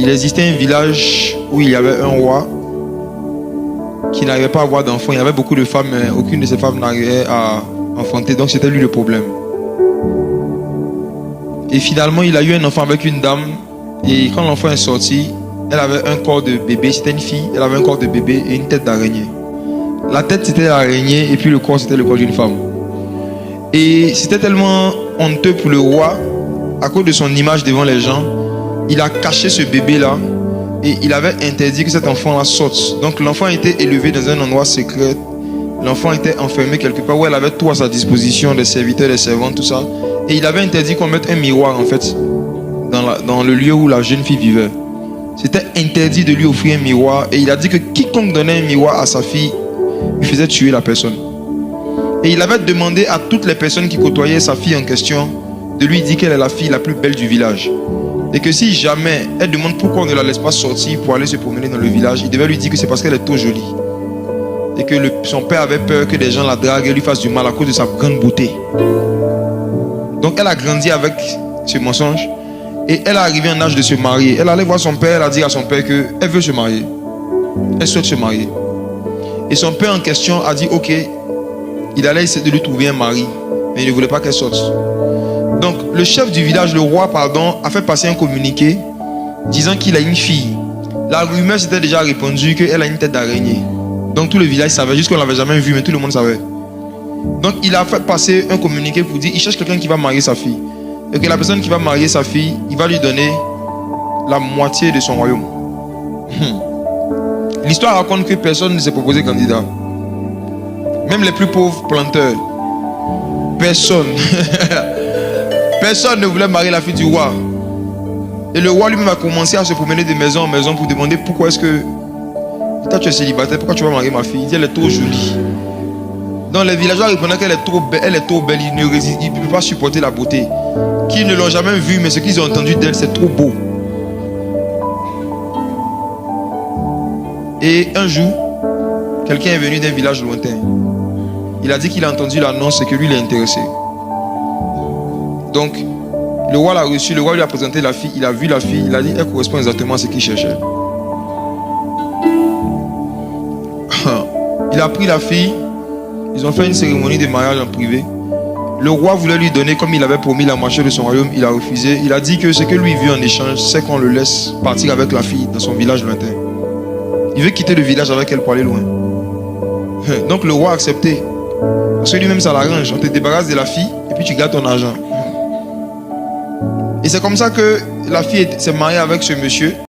Il existait un village où il y avait un roi qui n'arrivait pas à avoir d'enfants. Il y avait beaucoup de femmes, mais aucune de ces femmes n'arrivait à enfanter. Donc c'était lui le problème. Et finalement, il a eu un enfant avec une dame. Et quand l'enfant est sorti, elle avait un corps de bébé. C'était une fille. Elle avait un corps de bébé et une tête d'araignée. La tête, c'était l'araignée. Et puis le corps, c'était le corps d'une femme. Et c'était tellement honteux pour le roi, à cause de son image devant les gens. Il a caché ce bébé-là. Et il avait interdit que cet enfant-là sorte. Donc l'enfant était élevé dans un endroit secret. L'enfant était enfermé quelque part où elle avait tout à sa disposition, des serviteurs, des servantes, tout ça. Et il avait interdit qu'on mette un miroir en fait dans le lieu où la jeune fille vivait. C'était interdit de lui offrir un miroir. Et il a dit que quiconque donnait un miroir à sa fille, il faisait tuer la personne. Et il avait demandé à toutes les personnes qui côtoyaient sa fille en question de lui dire qu'elle est la fille la plus belle du village. Et que si jamais elle demande pourquoi on ne la laisse pas sortir pour aller se promener dans le village, il devait lui dire que c'est parce qu'elle est trop jolie. Et que son père avait peur que des gens la draguent et lui fassent du mal à cause de sa grande beauté. Donc elle a grandi avec ce mensonge. Et elle est arrivée en âge de se marier. Elle allait voir son père, elle a dit à son père qu'elle veut se marier. Elle souhaite se marier. Et son père en question a dit ok, il allait essayer de lui trouver un mari. Mais il ne voulait pas qu'elle sorte. Donc le chef du village, le roi pardon, a fait passer un communiqué disant qu'il a une fille. La rumeur s'était déjà répandue qu'elle a une tête d'araignée. Donc tout le village savait, juste qu'on ne l'avait jamais vue, mais tout le monde savait. Donc il a fait passer un communiqué pour dire il cherche quelqu'un qui va marier sa fille. Et que la personne qui va marier sa fille, il va lui donner la moitié de son royaume. L'histoire raconte que personne ne s'est proposé candidat. Même les plus pauvres planteurs. Personne. Personne ne voulait marier la fille du roi. Et le roi lui-même a commencé à se promener de maison en maison pour demander pourquoi est-ce que toi tu es célibataire, pourquoi tu vas marier ma fille? Il dit elle est trop jolie. Donc les villageois répondaient qu'elle est trop belle, ils ne peuvent pas supporter la beauté. Qu'ils ne l'ont jamais vue, mais ce qu'ils ont entendu d'elle, c'est trop beau. Et un jour, quelqu'un est venu d'un village lointain. Il a dit qu'il a entendu l'annonce et que lui, il est intéressé. Donc, le roi l'a reçu, le roi lui a présenté la fille, il a vu la fille, il a dit, elle correspond exactement à ce qu'il cherchait. Il a pris la fille, ils ont fait une cérémonie de mariage en privé. Le roi voulait lui donner, comme il avait promis, la moitié de son royaume, il a refusé. Il a dit que ce que lui veut en échange, c'est qu'on le laisse partir avec la fille dans son village lointain. Il veut quitter le village avec elle pour aller loin. Donc le roi a accepté. Parce que lui-même ça l'arrange, on te débarrasse de la fille et puis tu gardes ton argent. Et c'est comme ça que la fille s'est mariée avec ce monsieur.